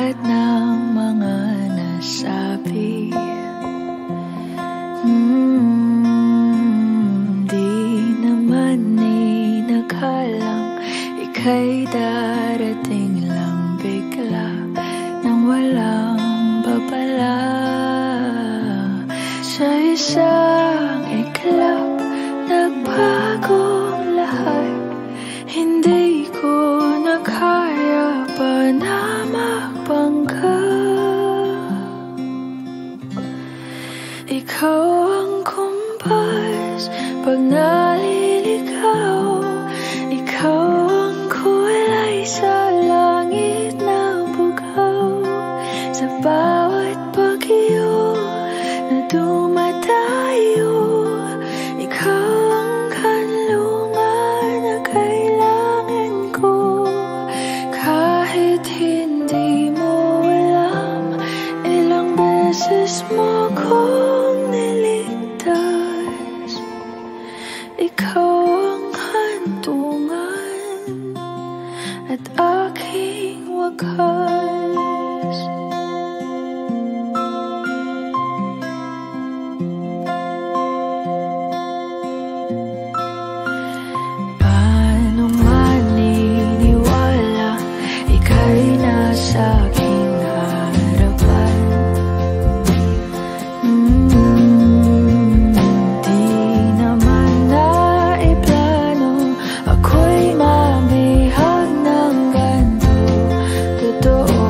lahat ng mga nasabi. Di naman inakalang ika'y darating lang bigla nang walang babala. Sa isang iglap, nagbagong lahat. Hindi ko na kaya pa na magpangga. Ikaw ang kumpas pag naliligaw. Ikaw ang kulay sa langit na bugaw. Sa bawat bagyo na dumadayo, ikaw ang kanlungan na kailangan ko. Kahit hindi mo alam, ilang beses mo kong niligtas. Ikaw ang hantungan at aking wakas. Paano maniniwala ika'y nasa aking harapan? Di naman naiplano ako'y mabihag ng ganito. Totoo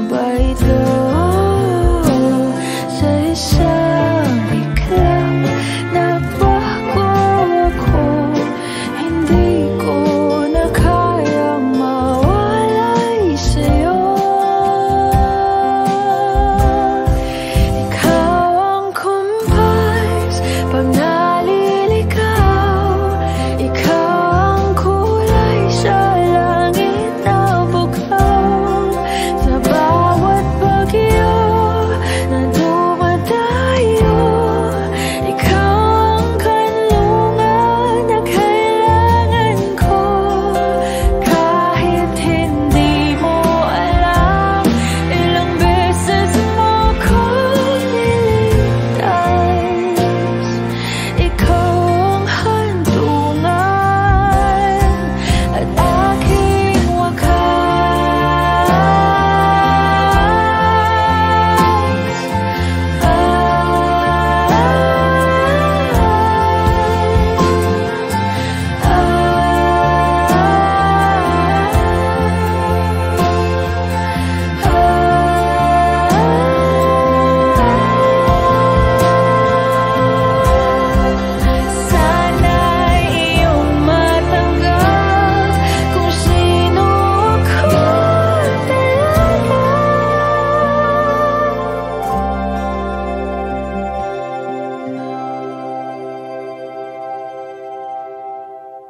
ba ito? Sa isang iglap, nabago ako. Hindi ko na kayang mawalay sa'yo. Ikaw ang kumpas pag naliligaw. Ikaw ang kulay sa langit na bugaw. Sa bawat bagyo na dumadayo, ikaw ang kanlungan na kailangan ko. Kahit hindi mo alam, ilang beses mo kong niligtas. Ikaw ang hantungan at aking wakas. Sana'y iyong matanggap kung sino ako talaga.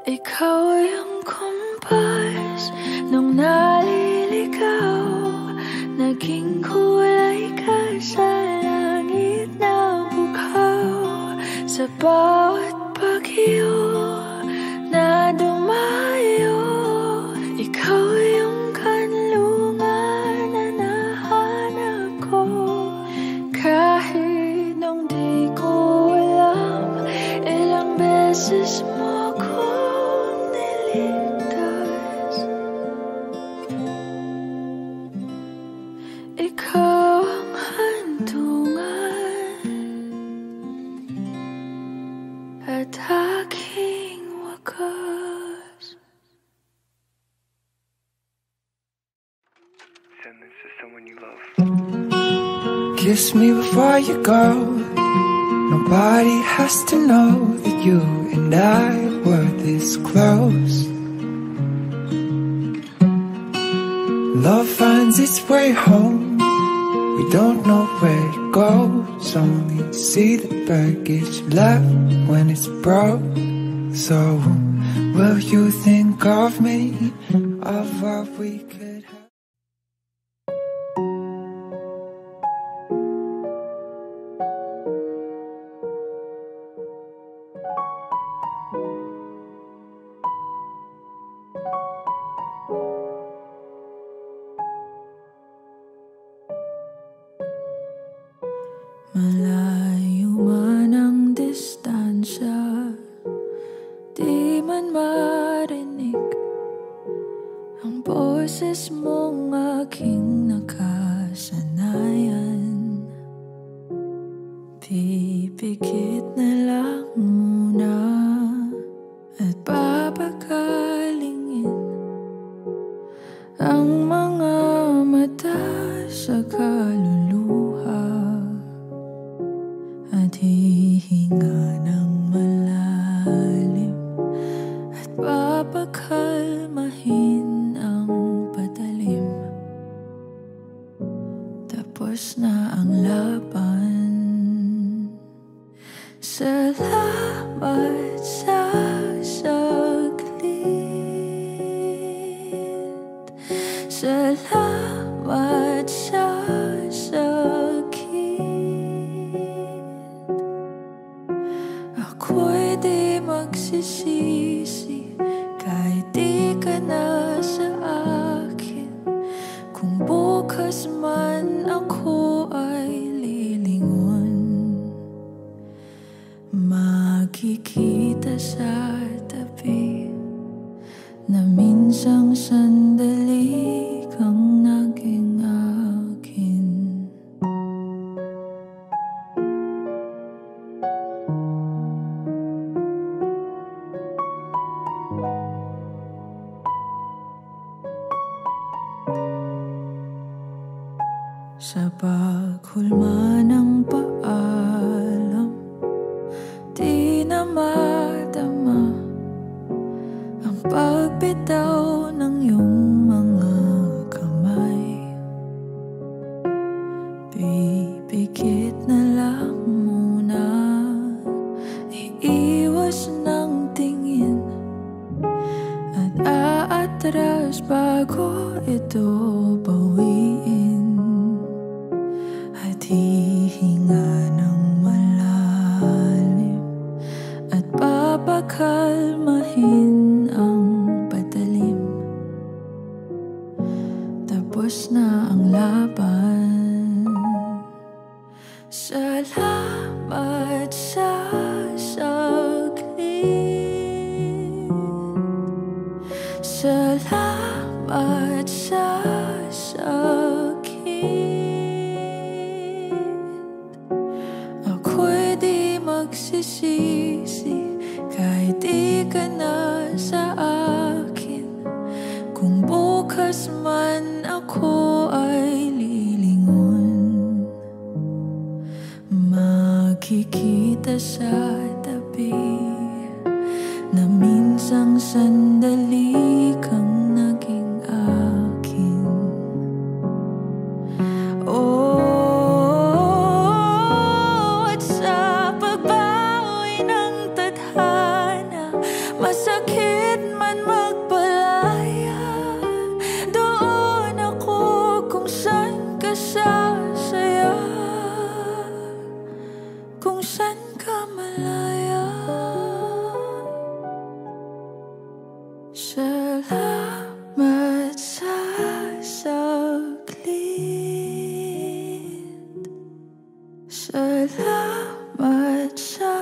Ikaw yung kumpas nung naliligaw. Naging kulay ka sa langit na bugaw. Sa bawat bagyo na dumayo, ikaw yung kanlungan na nahanap ko. Kahit nung di ko alam, ilang beses mo kong niligtas. Ikaw ang hantungan at aking wakas. Send this to someone you love. Kiss me before you go. Nobody has to know that you and I were this close. Love finds its way home. We don't know where it goes. Only see the baggage left when it's broke. So will you think of me, of what we could have? Malayo man ang distansya, di man marinig ang boses mong aking nakasanayan. Pipikit na lang muna at papagalingin ang mga mata sa kaluluha at hihinga ng malalim at papakalmahin ang patalim. Tapos na ang laban. Salamat sa saglit. Salamat sa sakit. Ako'y di magsisisi kahit di ka na sa akin. Kung bukas man ako ay lilingon, makikita sa tabi na minsang sandali kang naging akin. Sa paghulma ng paalam, di na madama ang pagbitaw ng iyong mga kamay. Pipikit na lang muna, iiwas ng tingin at aatras bago ito bawiin. At hihinga ng malalim at papakalmahin ang patalim. Tapos na ang laban. Salamat sa saglit. Salamat sa sakit. Ako'y di magsisisi kahit di ka na sa akin. Kung bukas man ako ay lilingon, makikita sa tabi na minsang sandali kang naging akin. At sa pagbawi ng tadhana, masakit man magpalaya, doon ako kung saan ka sasaya, kung saan ka malaya. Salamat sa saglit. Salamat sa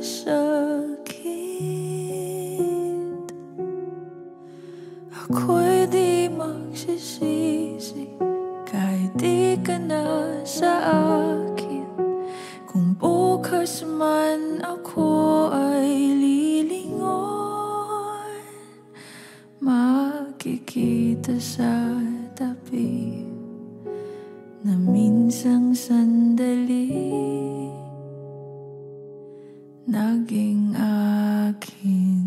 sakit. Ako'y di magsisisi kahit di ka na sa akin. Kung bukas man ako ay lilingon, makikita sa tabi na minsang sandali naging akin.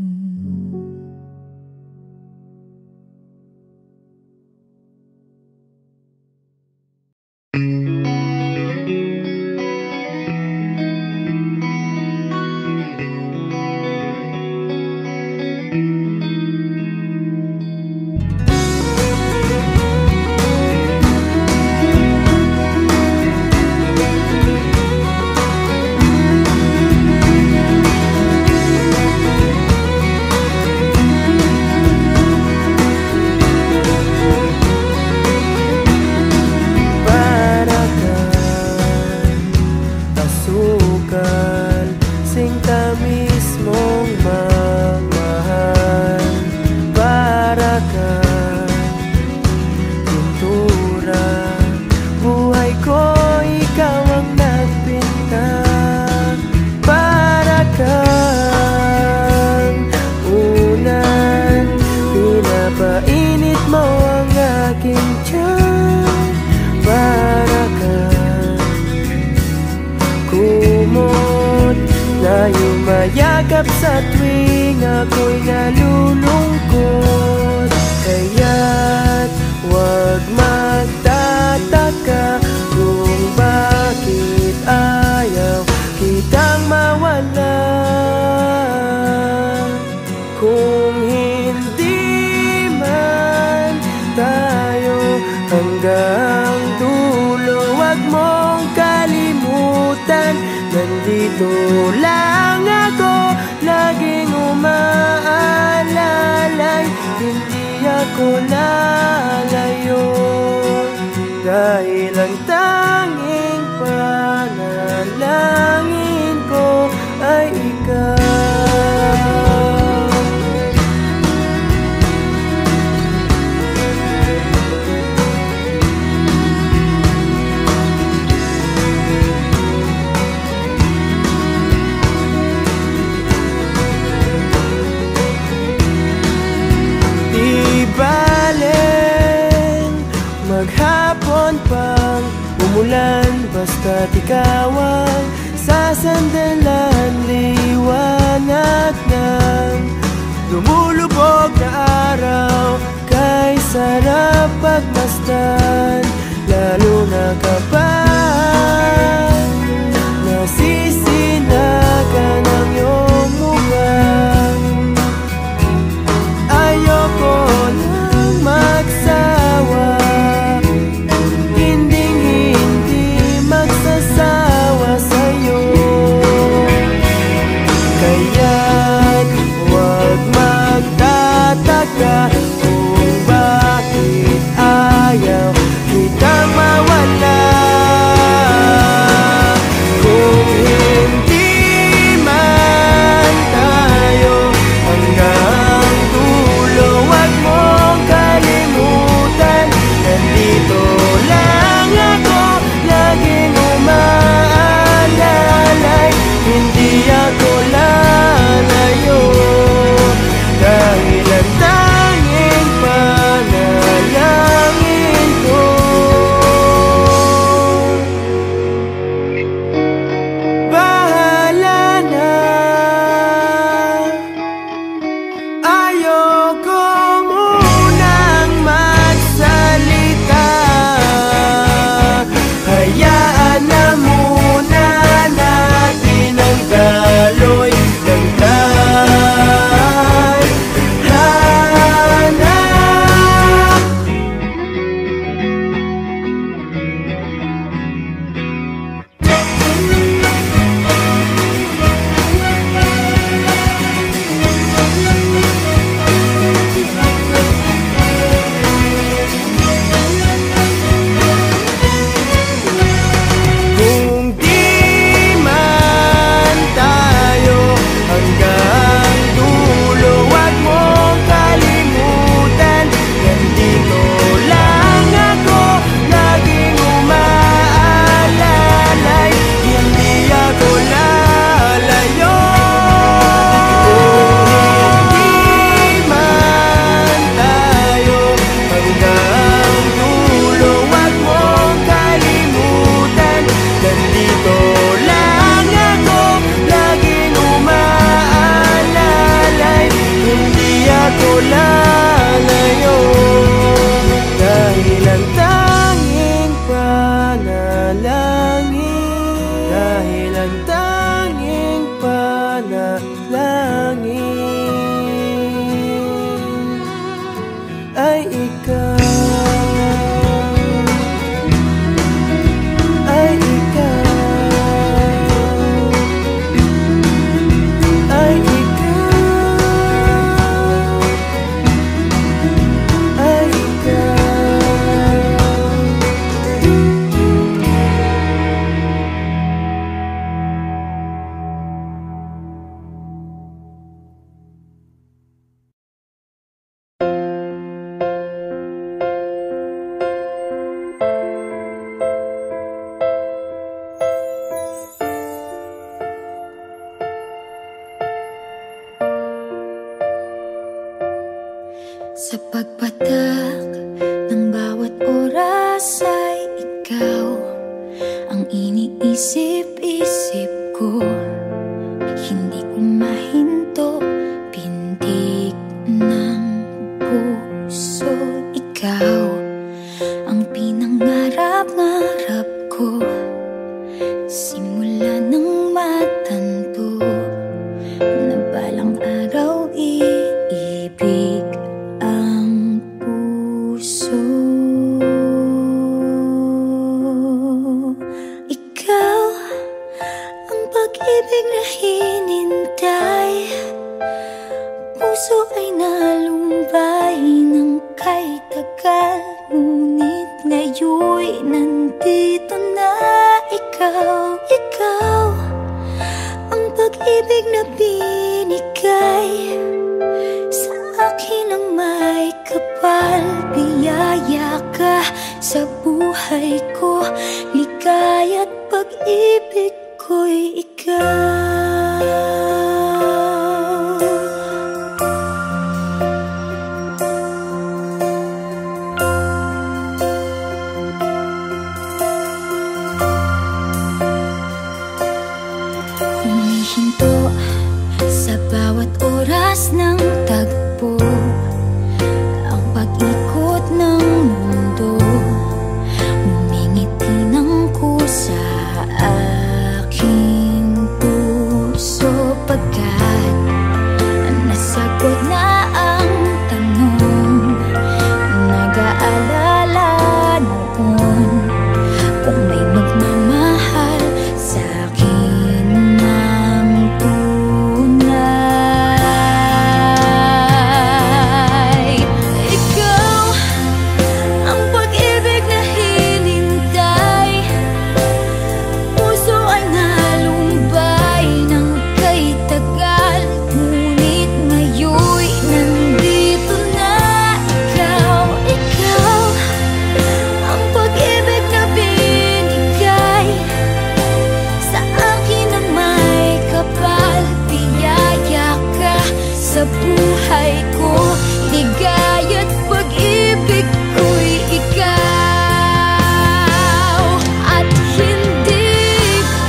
nandito lang ako, laging umaalalay. Hindi ako lalayo, dahil ang tanging panalangin ko ay ikaw. Maghapon pang umulan, basta't ikaw ang sasandalan. Liwanag ng lumulubog na araw, kay sarap pagmasdan, lalo na kapag nasisinagan ang iyong mukha. Ayoko nang magsawa, kung bakit ayaw kitang mawala. Kung hindi man tayo hanggang dulo, wag mong kalimutan, nandito lang ako, laging umaalalay. Hindi ako lalayo, dahil ang tanging panalangin ko bahala na. Ayoko munang magsalita, hayaan na muna natin ang daloy ng lalayo, dahil ang tanging panalangin, dahil ang tanging panalangin ay ikaw. Sa pagpatak ng bawat oras ay ikaw ang iniisip-isip ko. Hindi ko mahinto, pintig ng puso. Ikaw ang pinangarap-ngarap ko, simula ng matanto na balang araw iibig ang puso. Ikaw ang pag-ibig nandito na. Ikaw, ikaw ang pag-ibig na binigay sa akin ang may kapal. Biyaya ka sa buhay ko, ligaya't pag-ibig ko'y ikaw. Humihinto sa bawat oras ng tagpo, ang pag-ikot ng mundo, ngumingiti ng kusa aking puso. Pagkat nasagot na ang tanong, nag-aalala noon kung may magmamahal sa akin ng tunay. Ikaw ang pag-ibig na hinintay, puso ay nalumbay ng kay tagal, ngunit ngayon'y nandito na. Ikaw, ikaw ang pag-ibig na binigay sa akin ang may kapal. Biyaya ka sa buhay ko, ligaya't pag-ibig ko'y ikaw. At hindi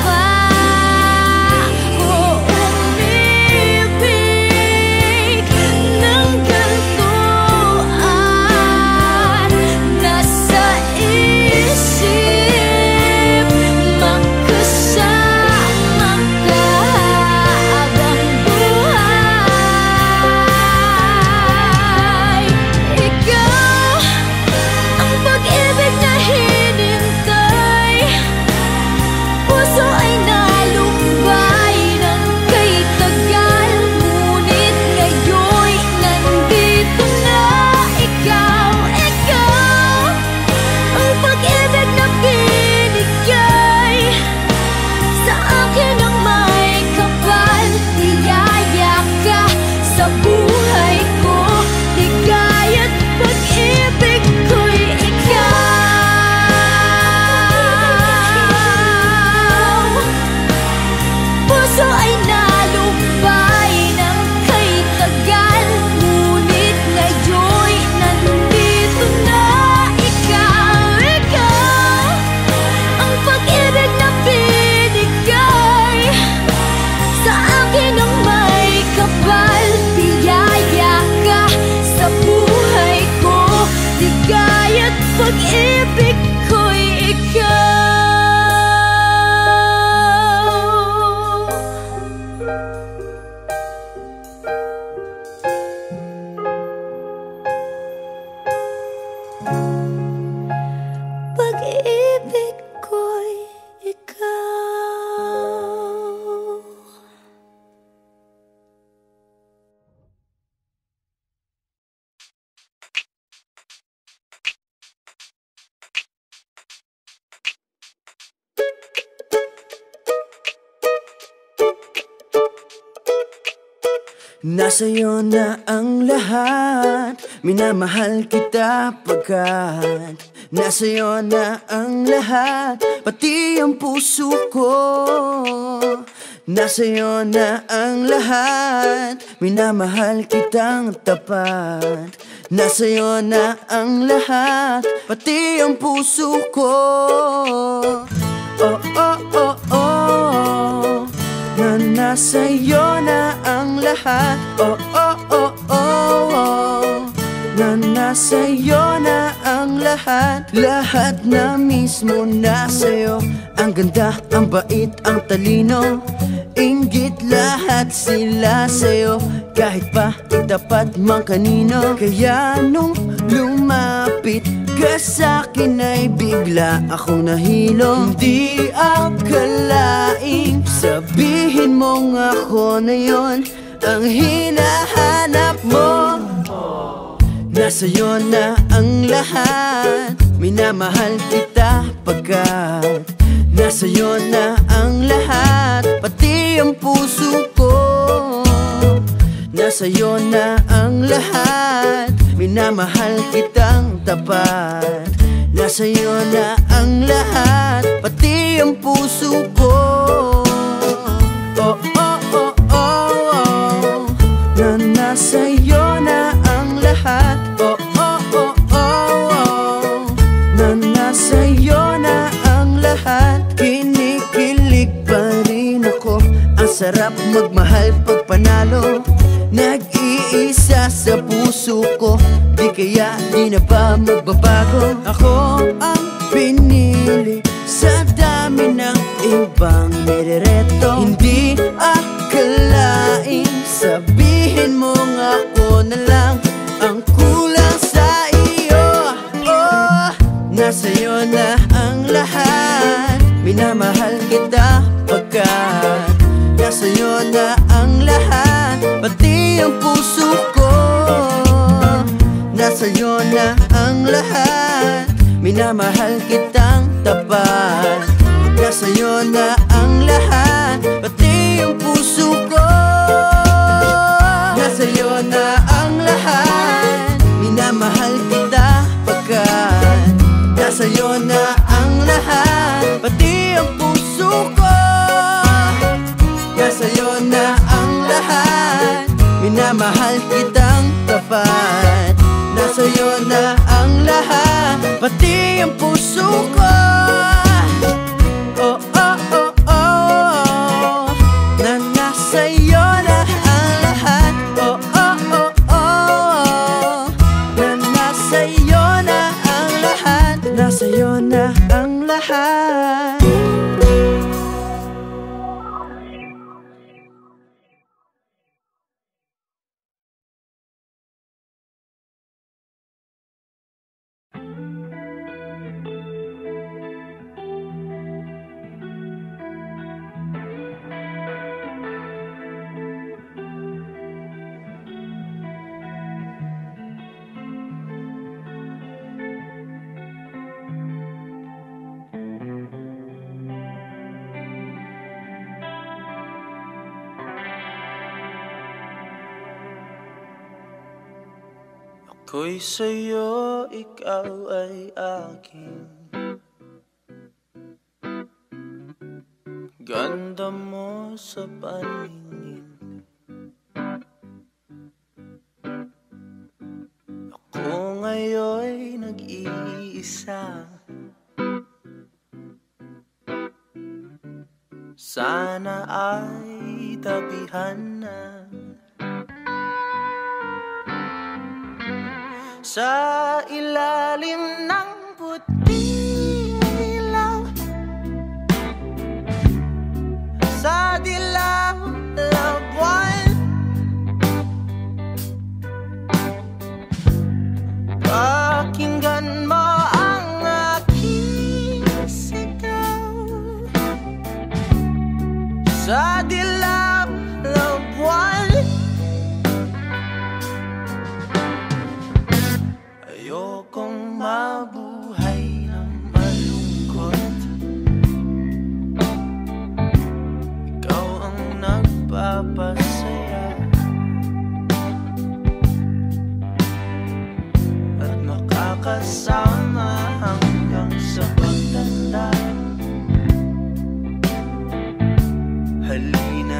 pa ako umibig ng ganito at nasa isip makasama ka habang buhay. Ikaw ang pag-ibig na hinintay, puso ay nalumbay ng kay tagal, ngunit ngayon'y nandito na. Ikaw, ikaw ang pag-ibig na binigay sa akin ang may kapal. Biyaya ka sa buhay ko, ligaya't pag-ibig ko'y ikaw. Puso ay nalumbay ng kay tagal, ngunit ngayon'y nandito na. Ikaw, ikaw ang pag-ibig na binigay sa akin ang may kapal. Biyaya ka sa buhay ko, ligaya't pag-ibig ko'y ikaw. Pag-ibig ko'y ikaw. Nasa'yo na ang lahat, minamahal kita pagkat nasa'yo na ang lahat, pati ang puso ko. Nasa'yo na ang lahat, minamahal kitang tapat. Nasa'yo na ang lahat, pati ang puso ko. Oh, oh, oh, oh, na nasa'yo na ang lahat. Oh, oh, oh, oh, na nasa'yo na ang lahat. Lahat na mismo nasa'yo. Ang ganda, ang bait, ang talino, inggit lahat sila sa'yo. Kahit pa itapat mang kanino. Kaya nung lumapit ka sa'kin ay bigla akong nahilo. Hindi akalaing sabihin mong ako na yon ang hinahanap mo. Nasa'yo na ang lahat, minamahal kita pagkat nasa'yo na ang lahat, pati ang puso ko. Nasa'yo na ang lahat, minamahal kitang tapat. Nasa'yo na ang lahat, pati ang puso ko. Oh, oh, oh, oh, oh, na nasa'yo na ang lahat. Oh, oh, oh, oh, oh, na nasa'yo na ang lahat. Kinikilig pa rin ako, ang sarap magmahal pag panalo. Nag-iisa sa puso ko, di kaya di na ba magbabago? Ako ang pinili sa dami ng ibang nirereto. Hindi akalain, sabihin mo nga ako na lang ang kulang sa iyo. Oh, nasa'yo na ang lahat, minamahal kita pagkat nasa'yo na ang lahat, pati ang puso ko. Nasa'yo na ang lahat, minamahal kitang tapat. Nasa'yo na ang lahat, pati ang puso ko. Nasa'yo na ang lahat, minamahal kita pagkat nasa'yo na ang lahat, pati ang puso ko. Nasa'yo na ang lahat, minamahal kitang tapat. Nasa'yo na ang lahat, pati ang puso ko. Oh, oh, oh, oh, na nasa'yo na ang lahat. Oh, oh, oh, oh, na nasa'yo na ang lahat. Nasa'yo na ang lahat. Ako'y sa'yo, ikaw ay akin. Ganda mo sa paningin. Ako ngayon'y nag-iisa. Sana ay tabihan na sa ilalim ng puting ilaw, sa dilaw na buwan. Pakinggan mo ang aking sigaw, sa dilaw na buwan. Ayokong mabuhay ng malungkot. Ikaw ang nagpapasaya at makakasama hanggang sa pagtanda. Halina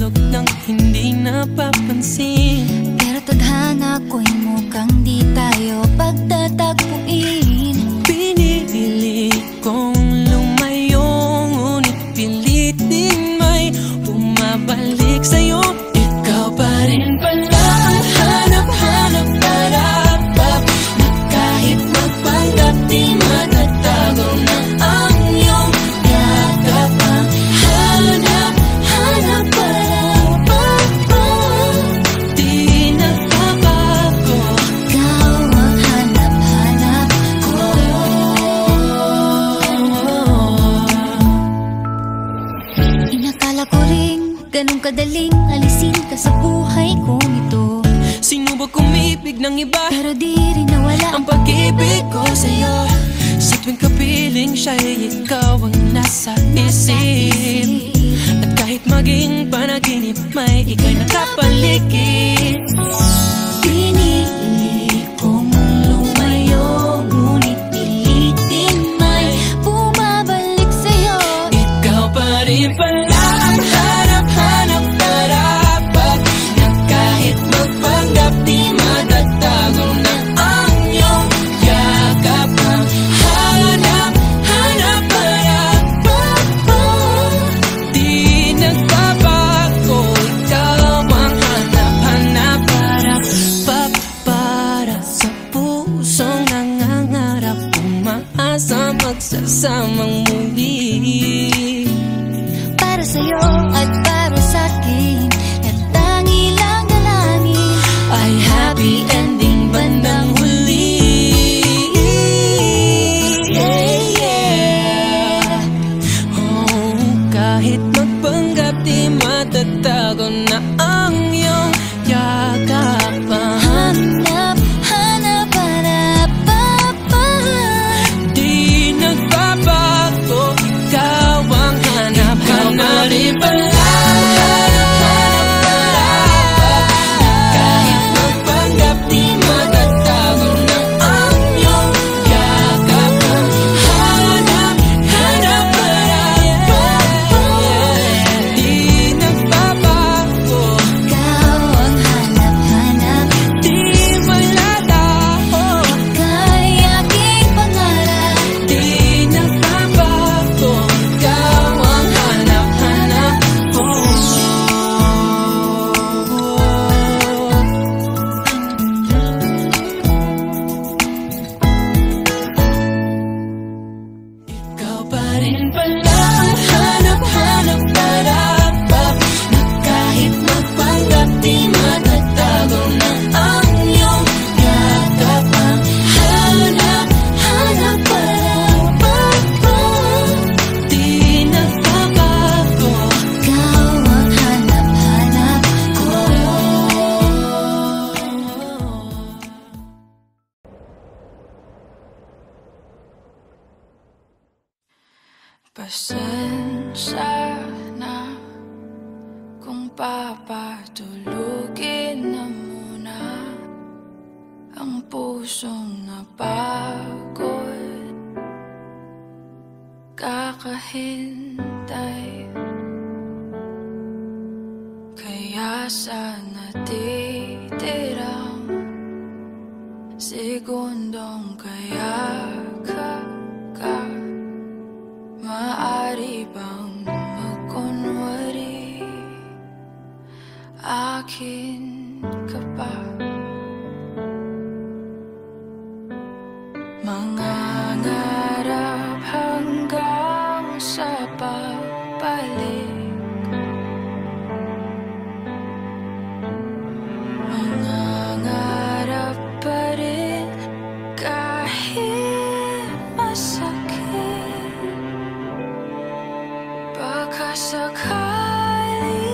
alok ng hindi napapansin. Pero tadhana ko'y mukhang di tayo pagtatagpuin. Pinili kong lumayo, ngunit pilit din may bumabalik sa'yo. Ikaw pa rin pala ang hanap-hanap para na kahit magpanggap di matatago na ang iyong yakap. Ang hanap-hanap para di nagbabago. Ikaw ang hanap-hanap ko. Inakala ko rin ganun kadaling alisin ka sa buhay kong ito. Sino ba kumibig ng iba? Pero di rin nawala Ang pag-ibig ko sa'yo. Sa tuwing kapiling siya'y ikaw ang nasa isip. At kahit maging panaginip, may ika'y nakapaligid. Pinili kong lumayo, ngunit pilitin may bumabalik sa'yo. Ikaw pa rin pala ang hanap-hanap para na kahit magpanggap di matatago na ang iyong yakap. Ang hanap-hanap para di nagbabago. Ikaw ang hanap-hanap para sa pusong nangangarap, umaasa magsasamang muli. Para sa'yo at para sa'kin, at tangi lang dalangin Ay happy ending bandang huli. Oh, kahit magpanggap di matatago na ang iyong yakap. Hanap-hanap Di nagbabago. Ikaw ang hanap-hanap rin pala. Kahit magpanggap di matatago na ang iyong yakap. Hanap-hanap di nagbabago. Ikaw ang hanap-hanap, Di malalaho. ika'y aking pangarap. Di nagbabago. Ikaw ang hanap-hanap ko. Ikaw pa rin pala ang hanap-hanap para na kahit magpanggap di matatago na ang iyong yakap. Ang hanap-hanap di nagbabago. Ikaw ang hanap-hanap ko. Pasensya na kung papatulugin na muna ang pusong napagod. Kakahintay, kaya sa natitirang segundong kaya ka maaari bang magkunwari akin ka pa? Mangangarap hanggang sa pagbalik, mangangarap pa rin kahit masakit. Baka sakali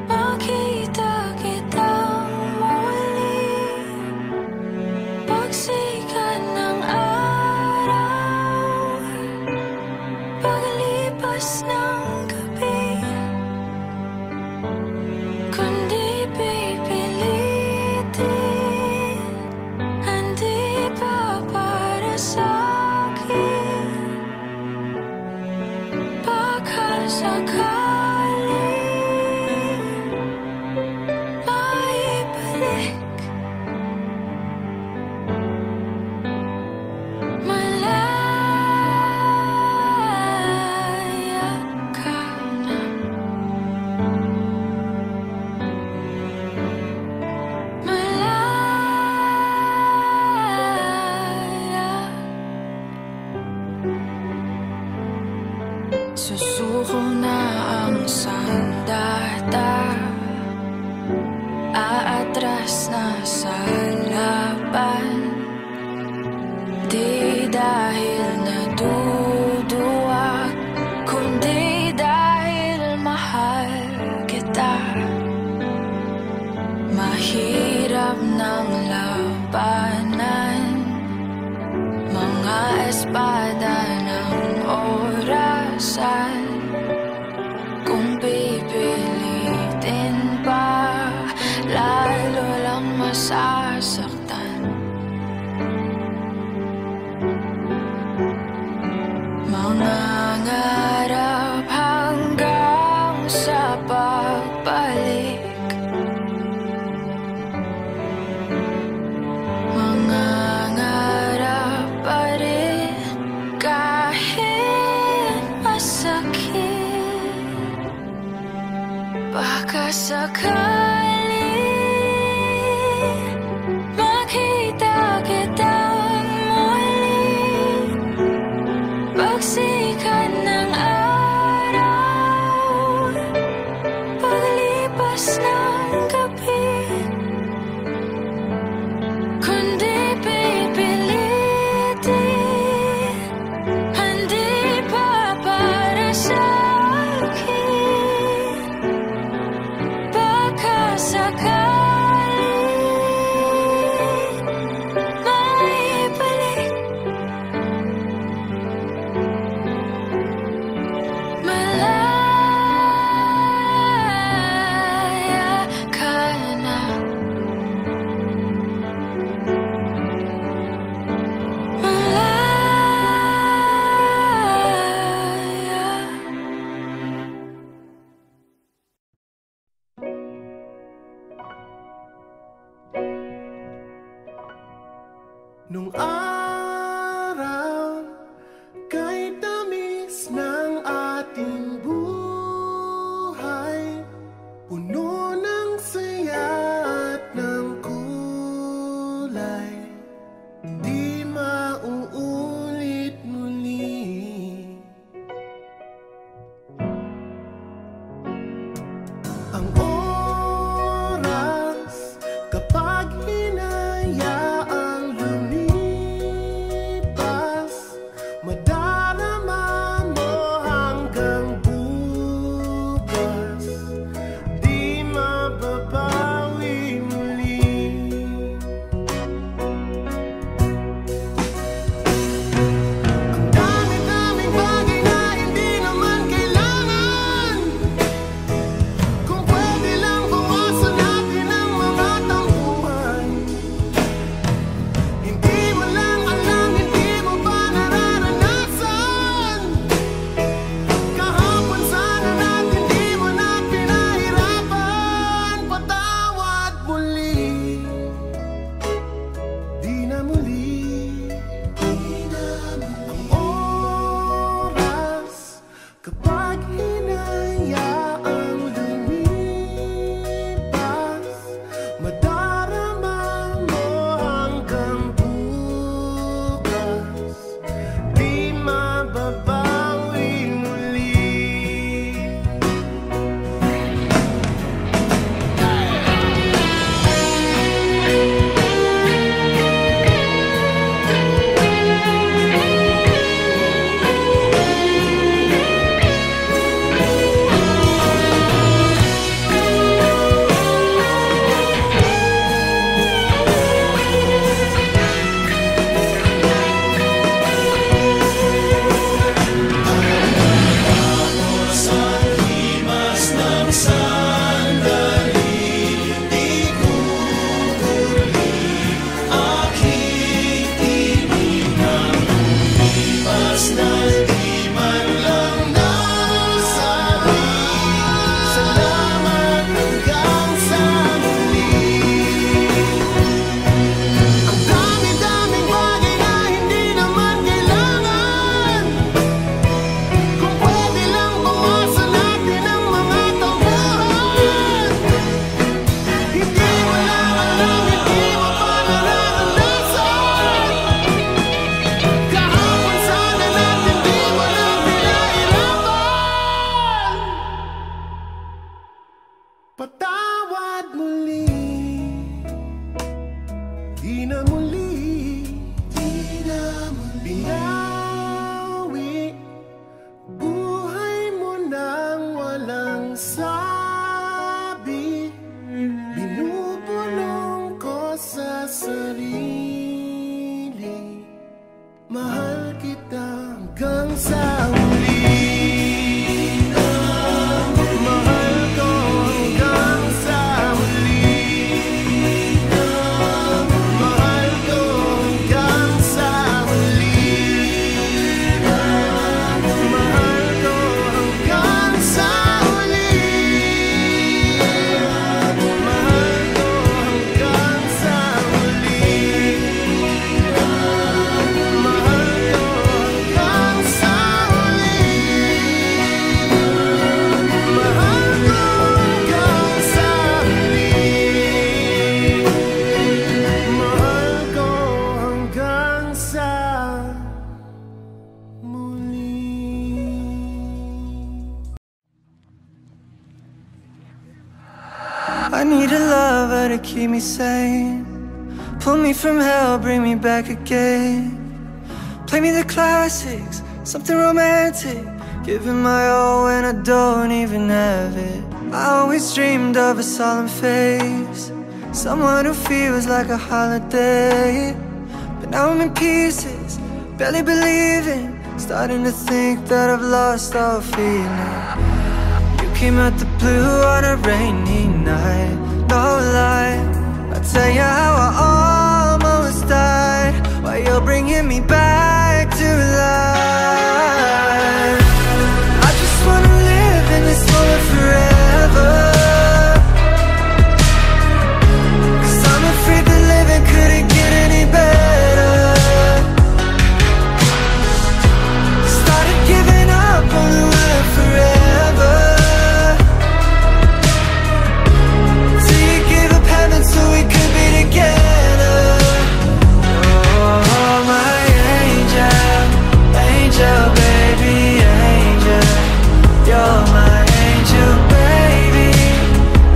makita kita. hirap ng labanan, mga espada ng orasan. Kung pipilitin pa, lalo lang masasaktan. Mangangarap hanggang sa pagbalik, mangangarap pa rin kahit masakit. Baka sakali makita kitang muli, pagsikat ng araw, paglipas ng gabi. Kundi pipilitin, hindi pa para sa akin. Baka sakali maibalik, malaya ka na. Nung araw, kay tamis ng ating buhay, puno ng saya at ng kulay, di mauulit muli. Ang oras kapag hinayaang lumipas, madarama mo hanggang bukas, di mababawi muli. Ang dami-daming bagay na hindi naman kailangan, kung pwede lang bawasan natin ang mga tampuhan. Hindi mo lang alam, hindi mo pa nararanasan. Kahapon sana natin di mo na pinahirapan. Patawad muli, di na muli. Ang oras kapag hinayaang lumipas, madarama mo hanggang bukas, di mababawi muli. Salamat hanggang sa muli. Ang dami-daming bagay na hindi naman kailangan, kung pwede lang bawasan natin ang mga tampuhan. Hindi mo lang alam, hindi mo pa nararanasan. Kahapon sana natin di mo na pinahirapan. Patawad muli, di na muli, di na muli. Binawi buhay mo nang walang sabi, binubuno I need a lover to keep me sane. Pull me from hell, bring me back again. Play me the classics, something romantic. Giving my all when I don't even have it. I always dreamed of a solemn face, someone who feels like a holiday. But now I'm in pieces, barely believing, starting to think that I've lost all feeling. You came out the blue on a rainy night, no lie. I'll tell you how I almost died, while you're bringing me back to life. I just wanna live in this moment forever, 'cause I'm afraid that living couldn't get any better. Started giving up on the word forever, till you gave up heaven so we could be together. Oh, my angel, angel, baby, angel. You're my angel, baby,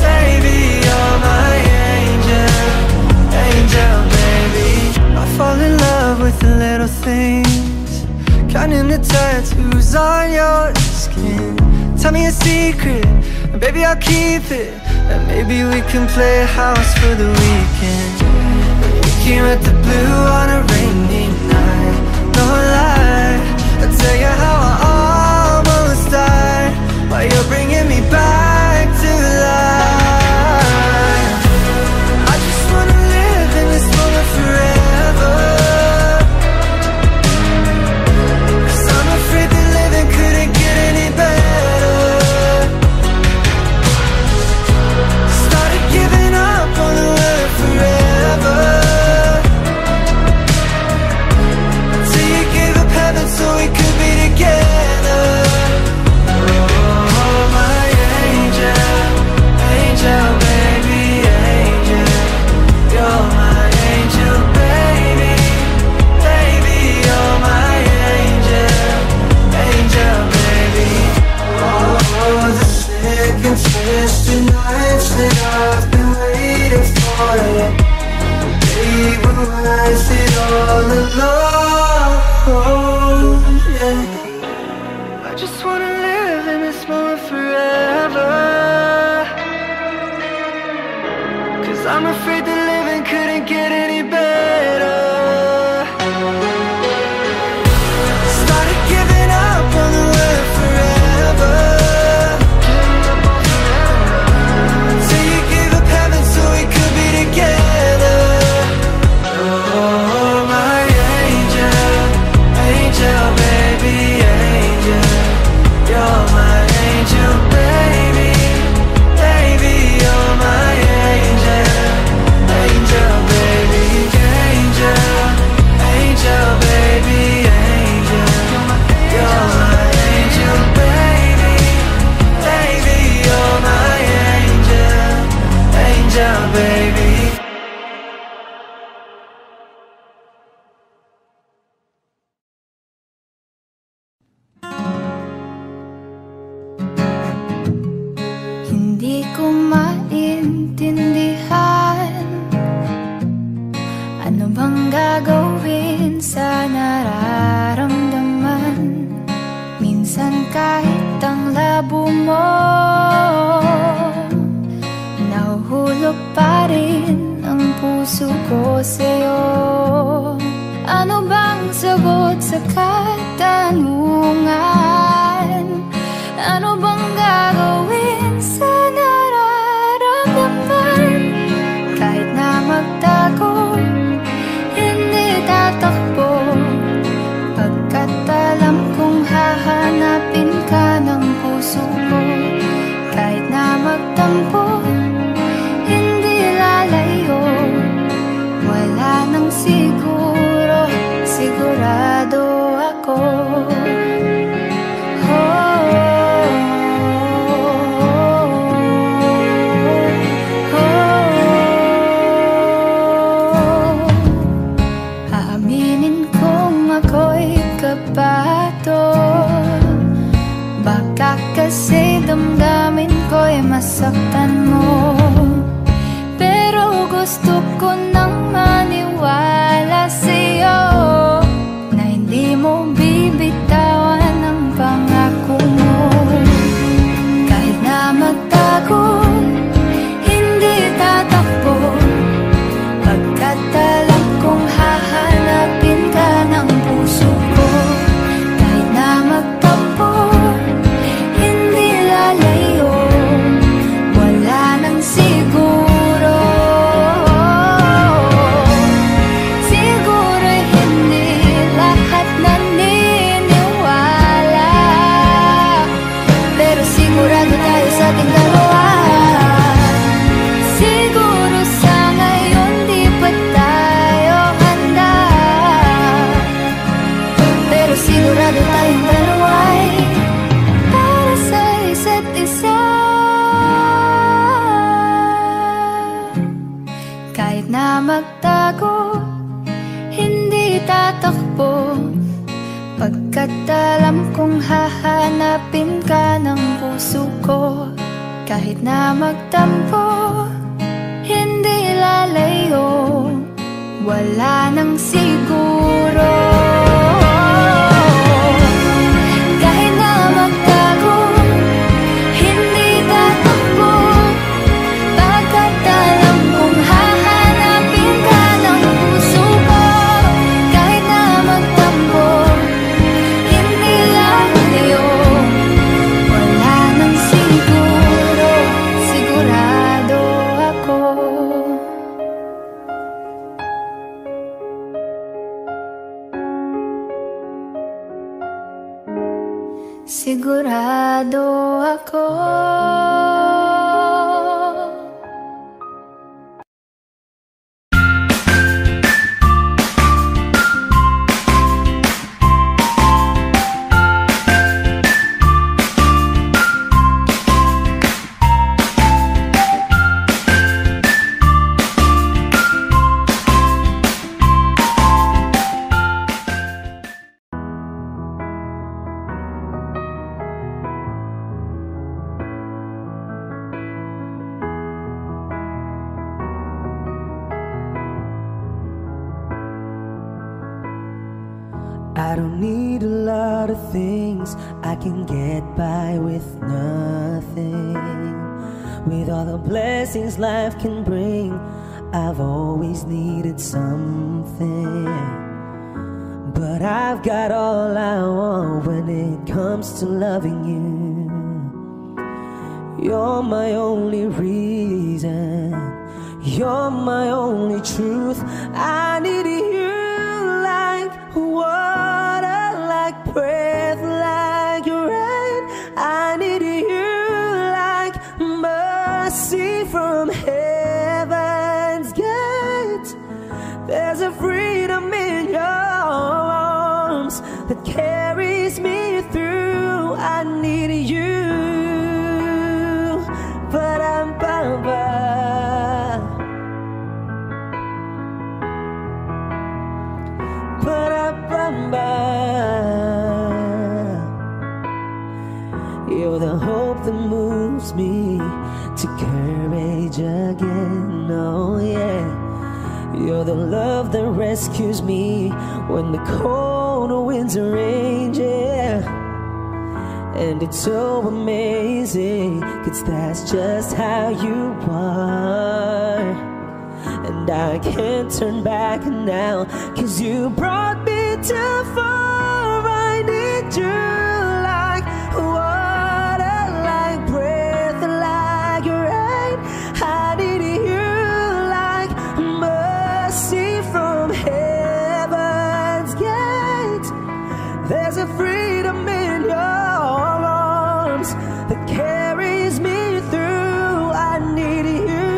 baby. You're my angel, angel, baby. I fall in love with the little things, counting the tattoos on your skin. Tell me a secret, and baby I'll keep it. And maybe we can play house for the weekend. We came at the blue on a rainy night, no lie. I'll tell you how I almost died, while you're bringing me back to life. I just wanna live in this moment forever, 'cause I'm afraid that living couldn't get any better. Started giving up on the word forever, till you gave up heaven so we could be together. Oh, my angel, angel, baby, angel. You're my angel, baby, baby. You're my angel, angel, baby. Oh, the sick and twisted nights that I've been waiting for you, they were worth it all alone, yeah. I just wanna live in this moment forever, 'cause I'm afraid that living couldn't get any better. Started giving up on the word forever, till you gave up heaven so we could be together. Oh, my angel, angel, baby, angel. You're my angel, baby, baby. You're my angel, angel, baby, angel, angel, baby, angel. You're my angel, baby, baby. You're my angel, angel, baby. Hindi ko maintindihan, ano bang gagawin sa nararamdaman. Minsan kahit ang labo mo, nahuhulog pa rin ang puso ko sa'yo. Ano bang sagot sa katanungan? Ano bang gagawin sa nararamdaman? Kahit na magtago, hindi tatakbo, pagkat alam kong hahanapin ka ng puso ko. Kahit na magtampo, hindi lalayo, wala nang siguro, sigurado ako. Aaminin kong ako'y kabato, baka kasi damdamin ko'y masaktan mo. gusto ko nang maniwala sa'yo na hindi mo bibitawan ang pangako mo. Kahit na magtago, hindi tatakbo, pagkat alam kong hahanapin ka ng puso ko. Kahit na magtampo, hindi lalayo, wala nang siguro. Siguro hindi lahat naniniwala, pero sigurado tayo sa ating dalawa. Siguro sa ngayon di pa tayo handa, pero sigurado tayong dalawa'y para sa isa't isa. Kahit na magtago, hindi tatakbo, pagkat alam kong hahanapin ka ng puso ko. Kahit na magtampo, hindi lalayo, wala nang siguro. Kahit na magtago, hindi tatakbo, pagkat alam kong hahanapin ka ng puso ko. Kahit na magtampo, hindi lalayo, wala nang siguro. Sigurado ako. Sigurado ako. I don't need a lot of things, I can get by with nothing. With all the blessings life can bring, I've always needed something. But I've got all I want when it comes to loving you. You're my only reason, you're my only truth. I need you like water, like breath, like rain. I need you like mercy from heaven's gate. There's a freedom in your arms that carries me through. I need you, but I'm you're the hope that moves me to courage again. Oh yeah, you're the love that rescues me when the cold winds rage. Yeah, and it's so amazing, 'cause that's just how you are. And I can't turn back now, 'cause you brought me too far. I need you like water, like breath, like rain. I need you like mercy from heaven's gate. There's a freedom in your arms that carries me through. I need you.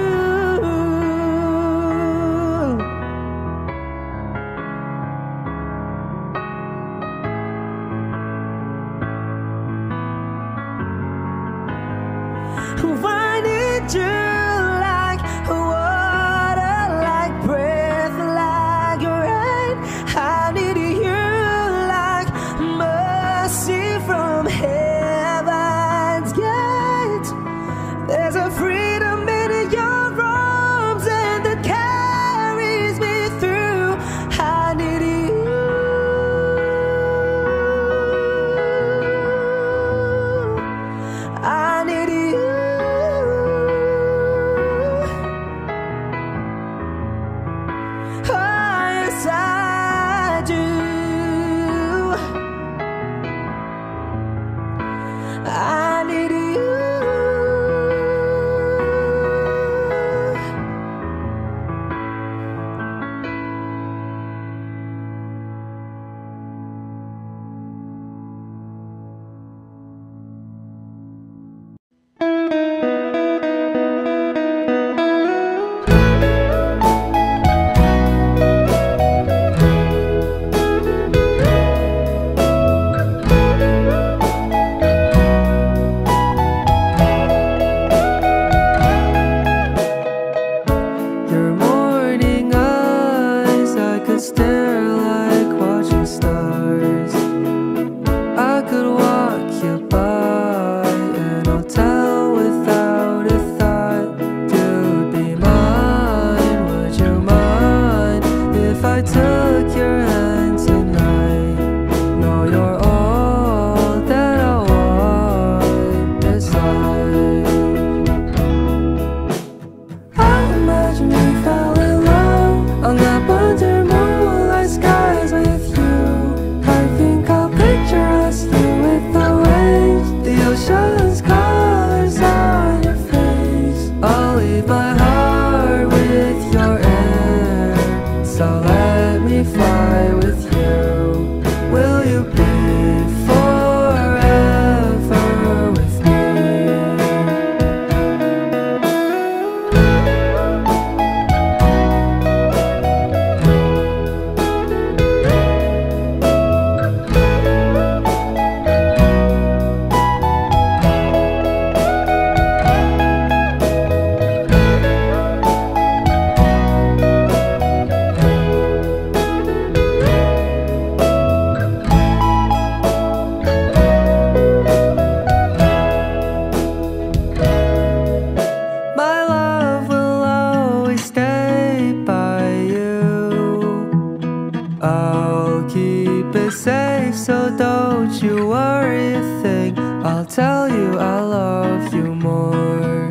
so don't you worry a thing. I'll tell you I love you more.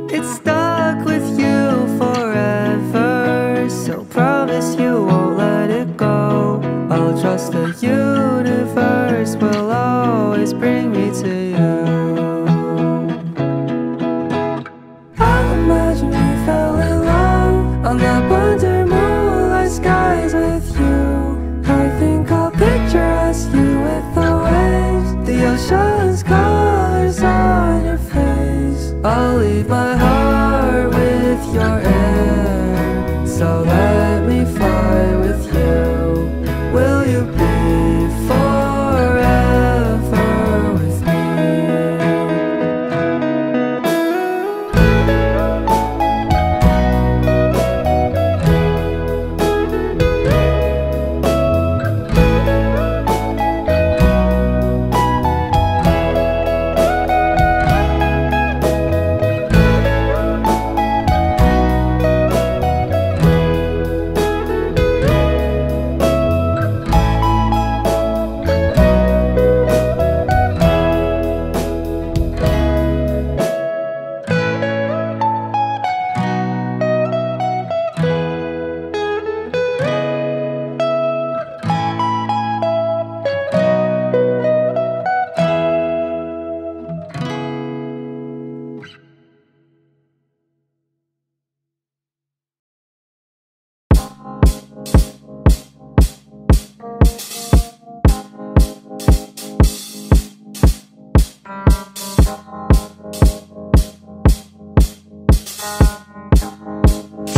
It's stuck with you forever, so promise you won't let it go. I'll trust the universe will always bring me to you. I imagine we fell in love on that wonder moonlight skies with you. I think I'll picture us, you with the waves, the ocean's colors on your face. I'll leave my heart with your air, so let me fly with you. Will you be forever with me?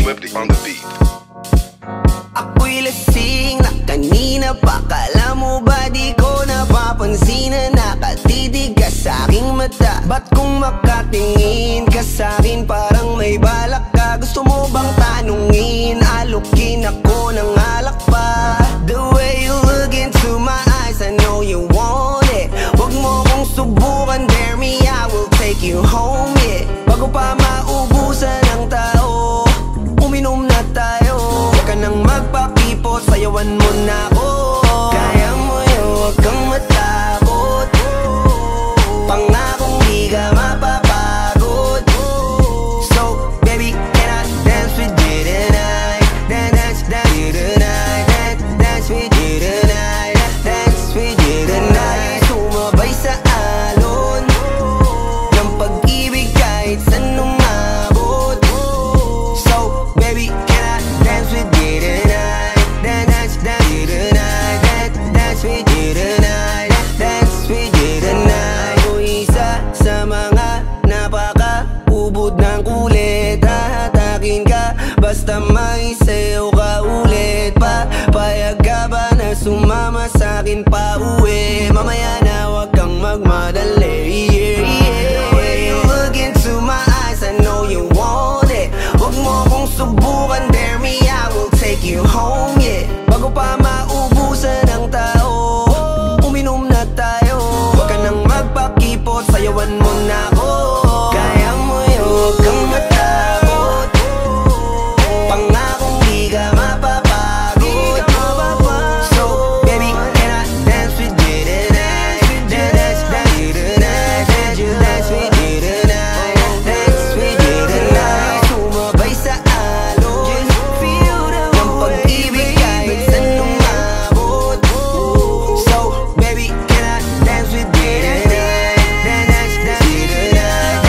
Swifty on the beat. Ako'y lasing na kanina pa. Kala mo ba di ko napapansin na nakatitigas sa aking mata? Ba't kung makatingin ka sa'kin parang may balak ka? Gusto mo bang tanungin? Alukin ako ng alak pa. The way you look into my eyes, I know you want it. Huwag mo kong subukan, dare me, I will take you home, yeah. Bago pa maubusan ng tao, uminom na tayo. Huwag ka nang magpakipot, sayawan mo na ako. Kaya mo yun, huwag kang matakot. Pangakong di ka mapapagod. So, baby, can I dance with you tonight? Dance with you tonight. Dance with you tonight. Dance with you tonight. Sumabay sa alon ng pag-ibig kahit saan umabot. So, baby, can I dance with you tonight? Dance with you tonight. Dance with you tonight. Dance with you tonight. O isa sa mga napaka-ubod ng kulit. Hahatakin ka basta may sayo ka ulit pa. Payag ka ba na sumama sa'kin pa uwi? Mamaya na wag kang magmadali, yeah, yeah. The way you look into my eyes, I know you want it. Huwag mo kong subukan, dare me, I will take you home, yeah. Bago pa maubusan ng tao, uminom na tayo. Huwag ka nang magpakipot, sayawan mo na ako. Kaya mo yun, huwag kang matakot. Pangakong di ka mapapagod. So, baby, can I dance with you tonight? Dance with you tonight. Dance with you tonight. Dance with you tonight. Sumabay sa alon ng pag-ibig kahit saan umabot. So, baby, can I dance with you tonight? Dance with you tonight.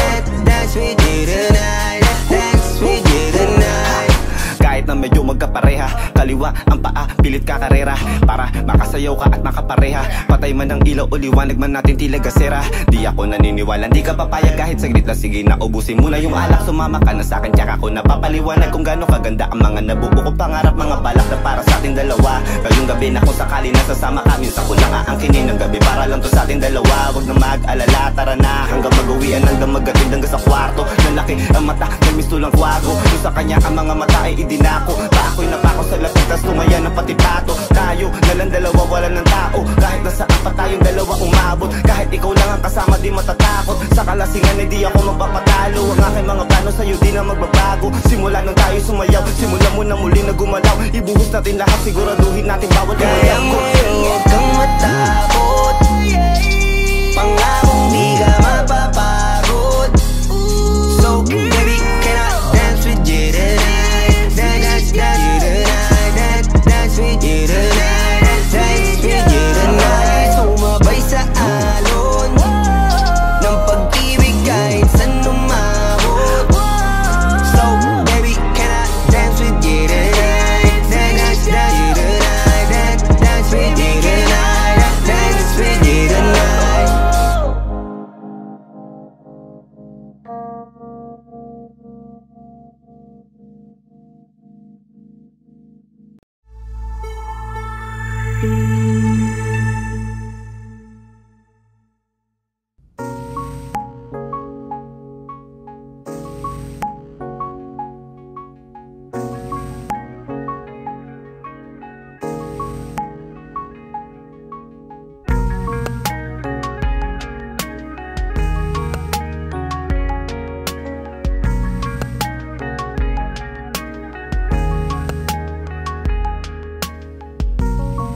Dance with you tonight. Dance with you tonight. Kahit na medyo magkapareha, kaliwa ang paa, pilit ka karera para makasayaw ka at makapareha. Patay man ang ilaw o liwanag man natin tila gasera. Di ako naniniwala, di ka papayag kahit saglit lang. Sige na, ubusin mo na yung alak. Sumama ka na sa'kin, tsaka ako napapaliwanag kung gaano kaganda ang mga nabuo ko pangarap. Mga balak na para sa ating dalawa. Ngayong gabi na kung sakali nasasama kami, sa ko lang aangkinin ng gabi para lang to sa ating dalawa. Huwag na mag-alala, tara na hanggang mag-uwian, hanggang magatid hanggang sa kwarto. Lalaki ang mata, nagmisto lang kwago. Yung sa kanya ang mga mata ay idinako. Ako'y napako sa lapitas, tumaya ng pati pato. Tayo nalang dalawa, wala ng tao. Kahit nasaan pa tayong dalawa umabot. Kahit ikaw lang ang kasama, di matatakot. Sa kalasingan, hindi ako magpapatalo. Ang aking mga plano sa'yo, di na magbabago. Simula nung tayo sumayaw, simula mo na muli na gumalaw. Ibuhos natin lahat, siguraduhin natin bawal kaya mo yung huwag kang matakot. Pangakong di ka mapapagod. So baby, can I dance with you tonight? Dance with you tonight. Dance with you tonight. Dance with you tonight. Sumabay sa alon ng pag-ibig kahit saan umabot. So baby, can I dance with you tonight? Dance with you tonight. Dance with you tonight. Dance with you tonight.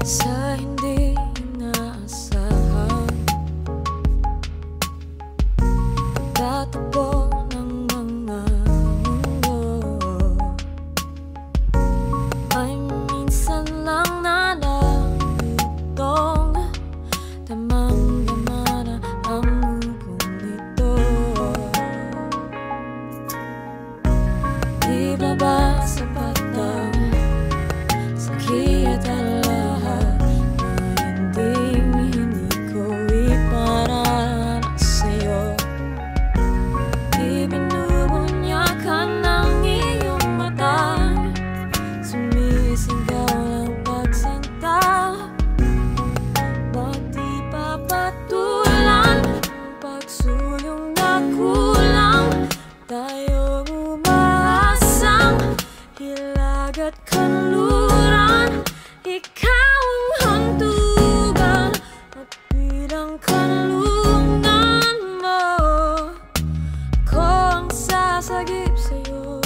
Sa hindi inaasahan, tatakbo ng mga mundo. Ay minsan lang nalalutong, damang-dama na ang mukong nito. Di ba ba sapat ang sakit at lahat na hindi ko iparanas sa'yo? Di binubunyakan ng iyong mata, sumisigaw ng pagsinta. Ba't di papatulan ang pagsuyong na kulang? Tayo umaasang hilag at kanluran. Ikaw ang hantugan at bilang kanlungan mo, ako ang sasagip sa'yo.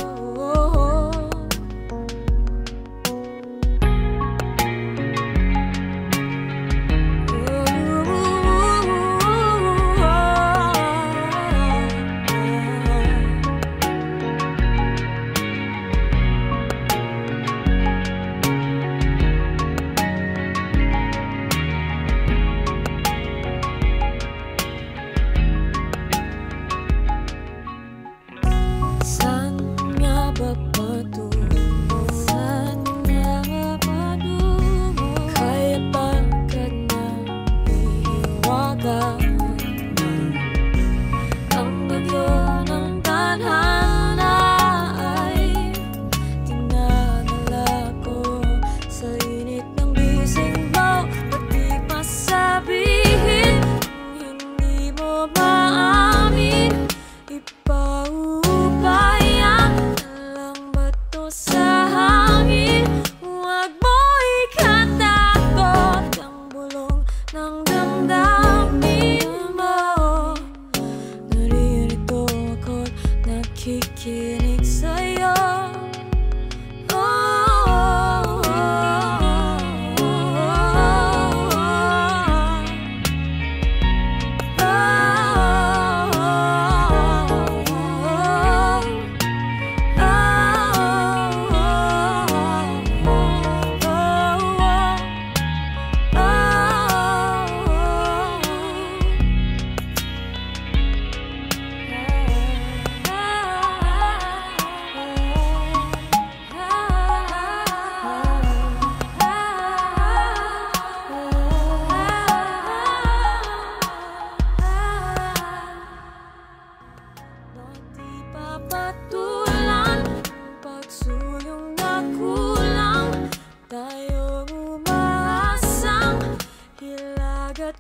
Saan nga ba patungo? Saan nga ba patungo? Kaya pagkat nahihiwagan ang bagyo ng tadhana ay dinadala ko sa init ng bisig mo. Ba't di pa sabihin kung hindi mo maamin? Ipaubaya lang bato sa hangin. Huwag mo ikatakot ang bulong ng damdamin mo. Naririto ako't nakikinig sa'yo. Ba't di papatulan ang pagsuyong na kulang? Tayo umaasang hilag at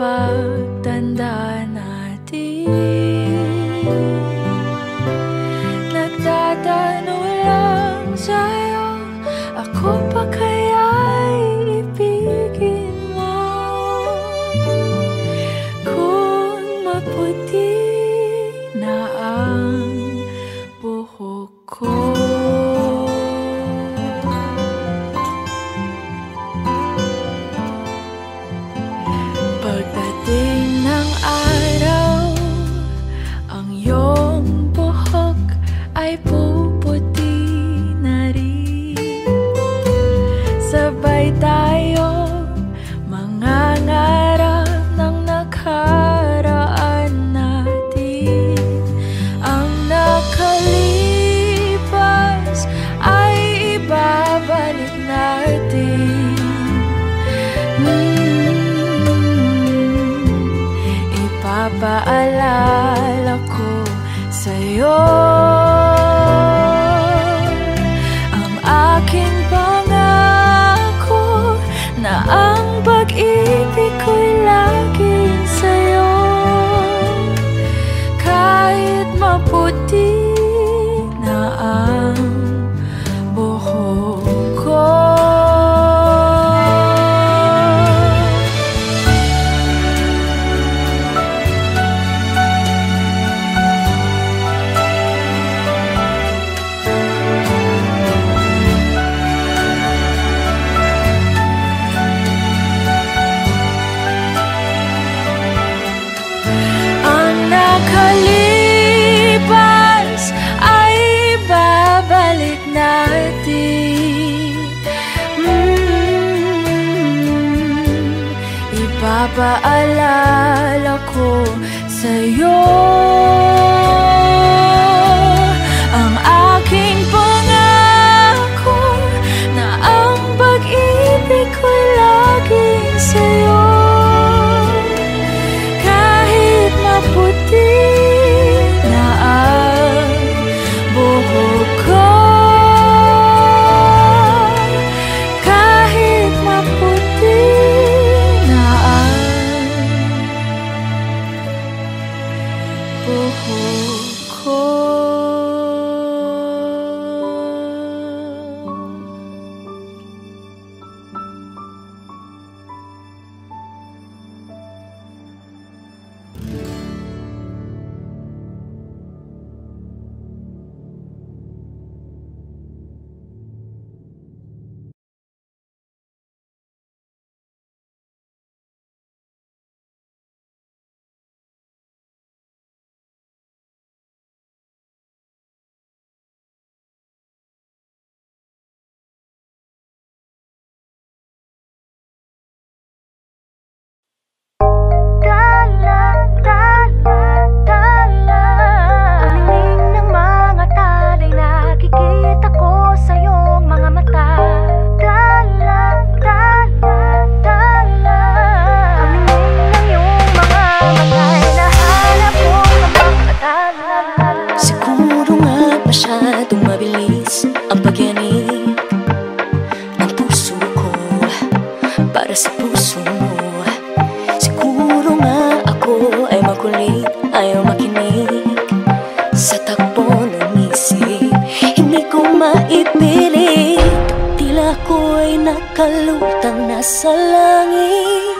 pagtanda natin. Nagtatanong lang sa'yo, ako pa kaya'y ibigin mo? Kung maputi na ang buhok ko, pagdating ng araw, ang iyong buhok ay puputi na rin. Sabay tayo mangangarap ng nakaraan natin. Ang nakalipas ay ibabalik natin. Ipapaalala ko sa'yo ang aking pangako na ang pag-ibig ko'y laging sa'yo. Kahit maputi na ang buhok ko. Nakalipas ay babalik natin. Ipapaalala ko sa'yo ang aking pangako na ang pag-ibig ko'y laging sa'yo. Kahit maputi na ang buhok ko, kahit maputi na ang buhok ko. Siguro nga masyadong mabilis ang pagyanig ng puso ko para sa puso mo. Siguro nga ako ay makulit, ayaw makinig sa takbo ng isip. Hindi ko maipilit, tila ko'y nakalutang nasa langit,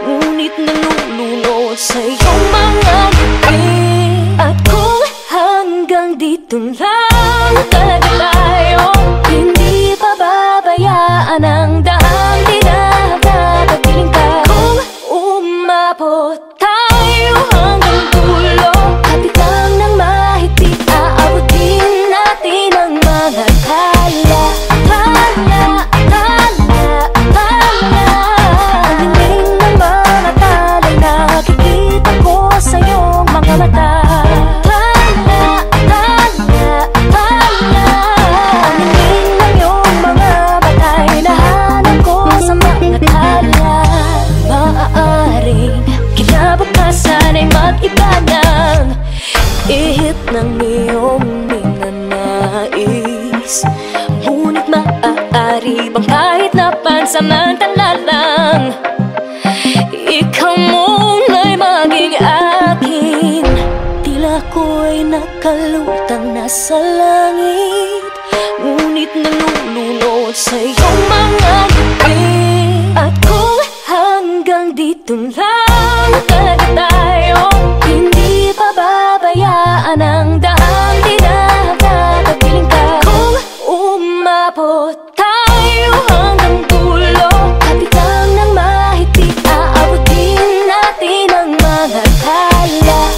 ngunit nalulunod sa iyong mga ngiti. At kung hanggang dito lang talaga tayo, hindi pababayaan ang daang dinadadapiling ka. Kung umabot tayo hanggang dulo, hapit lang ng mahigpit, aabutin natin ang mga tala. Ang dingding ng mga tala'y nakikita ko sa iyong mga mata. Ihip ng iyong ninanais, ngunit maaari bang kahit na pansamantala lang, ikaw mo nakalutang nasa langit, ngunit nalulunod sa iyong mga ngiti. At kung hanggang dito lang talaga tayo, hindi pababayaan ang daang tinatagpiling ka. Kung umabot tayo hanggang dulo, kapitan ng mahigpit, aabutin natin ang mga tala.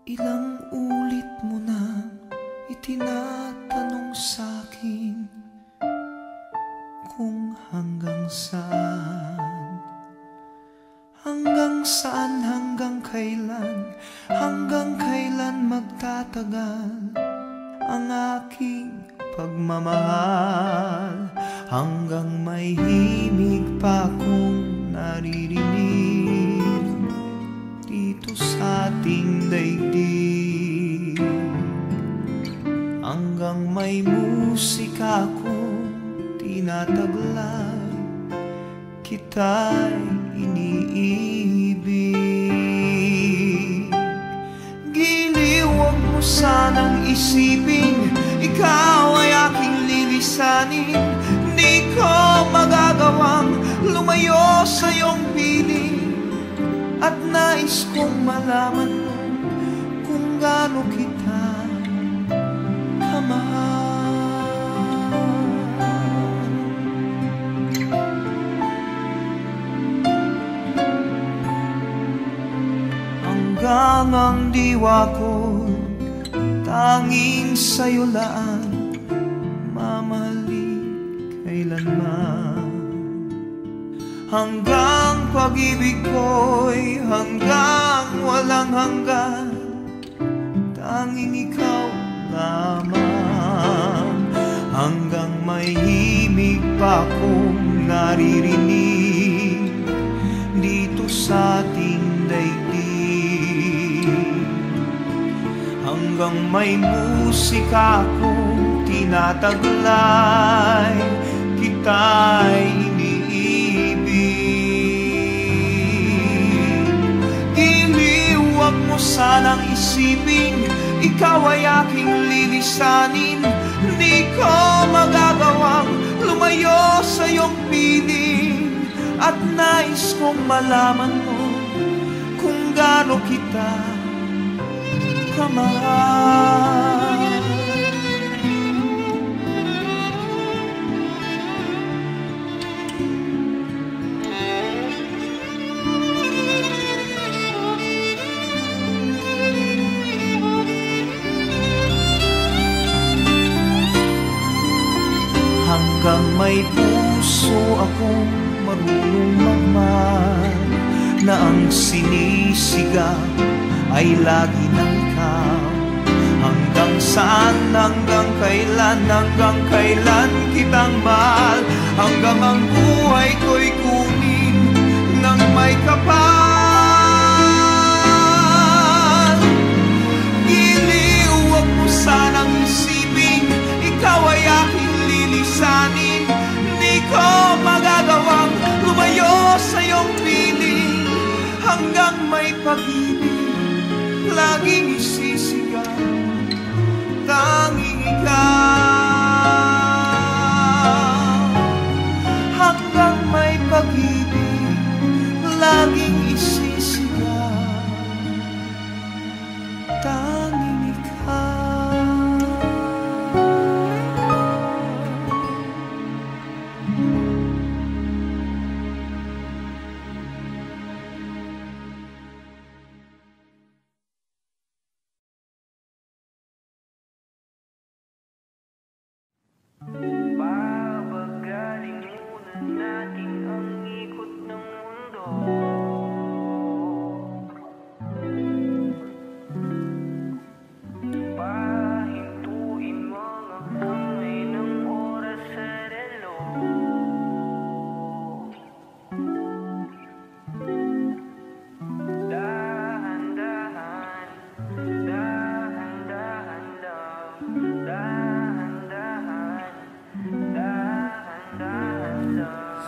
Ilang ulit mo na itinatanong sa'kin kung hanggang saan, hanggang kailan magtatagal ang aking pagmamahal, hanggang may himig pa akong naririnig dito sa ating daigdig, hanggang may musika akong tinataglay, kita'y iniibig. Giliw, huwag mo sanang isipin ikaw ay aking lilisanin. Di ko magagawang lumayo sa iyong piling, at nais kong malaman mo kung gaano kita kamahal. Hanggang ang diwa ko tanging sa'yo laan, mamahalin kailanman. Hanggang pag-ibig ko'y hanggang walang hanggan, tanging ikaw lamang. Hanggang may himig pa akong naririnig dito sa ating daigdig, hanggang may musika akong tinataglay, kita'y iniibig. Giliw, huwag mo sanang isipin ikaw ay aking lilisanin. Di ko magagawang lumayo sa iyong piling, at nais kong malaman mo kung gaano kita kamahal. hanggang may puso akong marunong magmahal, na ang sinisigaw ay lagi ng ikaw. Hanggang saan, hanggang kailan kitang mahal, hanggang ang buhay ko'y kunin ng may kapal. Giliw, huwag mo sanang isipin ikaw ay aking lilisanin. Di ko magagawang lumayo sa iyong piling, hanggang may pag-ibig laging isisigaw, tanging ikaw. Hanggang may pag-ibig laging isisigaw, tanging ikaw.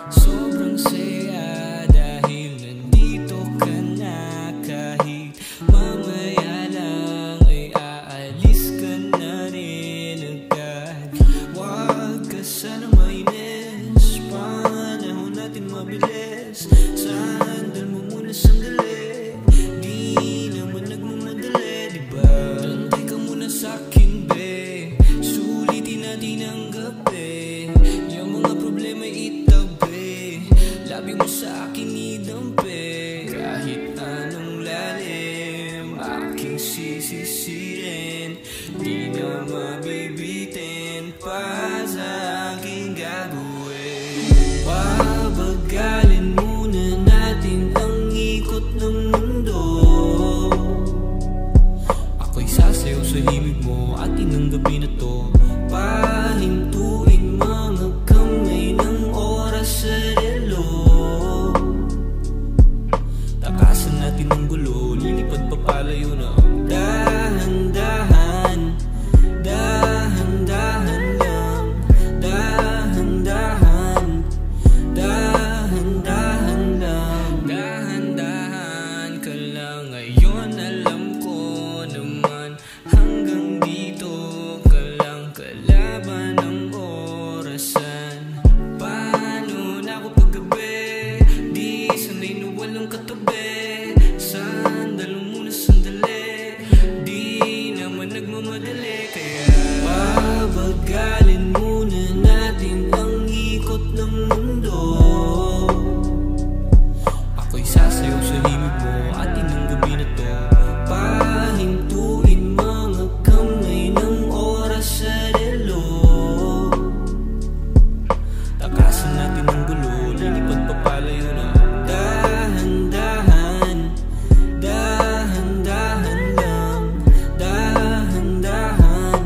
Sobrang saya dahil nandito ka na, kahit mamaya lang ay aalis ka na rin agad. Huwag ka sana mainis, panahon natin mabilis. Sandal mo muna sandali, di naman nagmamadali, diba? Tantay ka muna sa'kin, be, sulitin natin ang gabi. Yung mga problema'y itabi, labi mo sa akin idampi. Kahit anong lalim aking sisisirin, di na mabibitin pa sa aking gagawin. Pabagalin muna natin ang ikot ng mundo. Ako'y sasayaw sa himig mo at inang gabi na to. Pahintuin mga kamay ng oras sa relo. Takasan natin ang gulo, lilipad pa palayo na ang dahan-dahan. Dahan-dahan lang, dahan-dahan, dahan-dahan lang. Dahan-dahan ka lang ngayon, alam ko naman. Hanggang dito ka lang, kalaban ng orasan. Paano na ako paggabi, di sanay na walang katabi. Sandal mo muna sandali, di naman nagmamadali. Kaya pabagalin muna natin ang ikot ng mundo. Ako'y sasayaw sa himig mo at inang gabi na to. Pahintuin mga kamay ng oras sa relo. Takasan natin ang gulo, lilipad pa palayo na dahan-dahan. Dahan-dahan lang, dahan-dahan,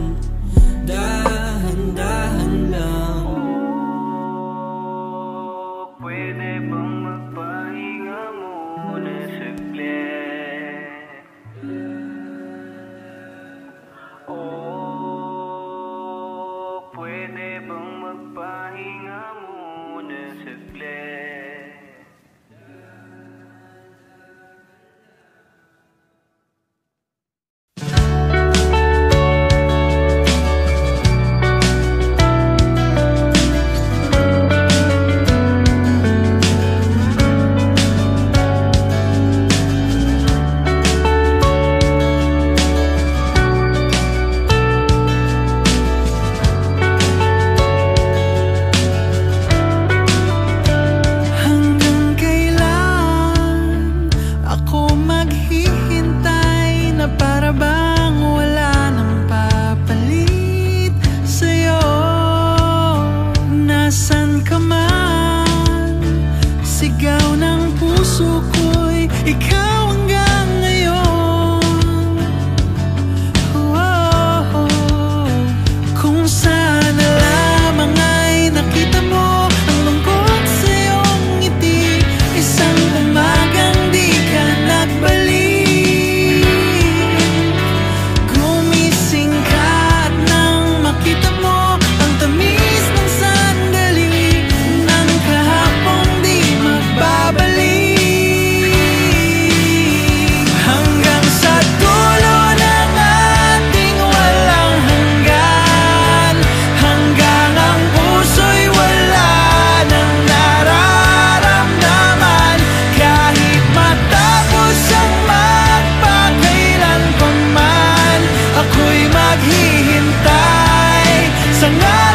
dahan-dahan lang. Pwede bang magpahinga muna saglit? Oh, pwede bang magpahinga muna saglit? Sa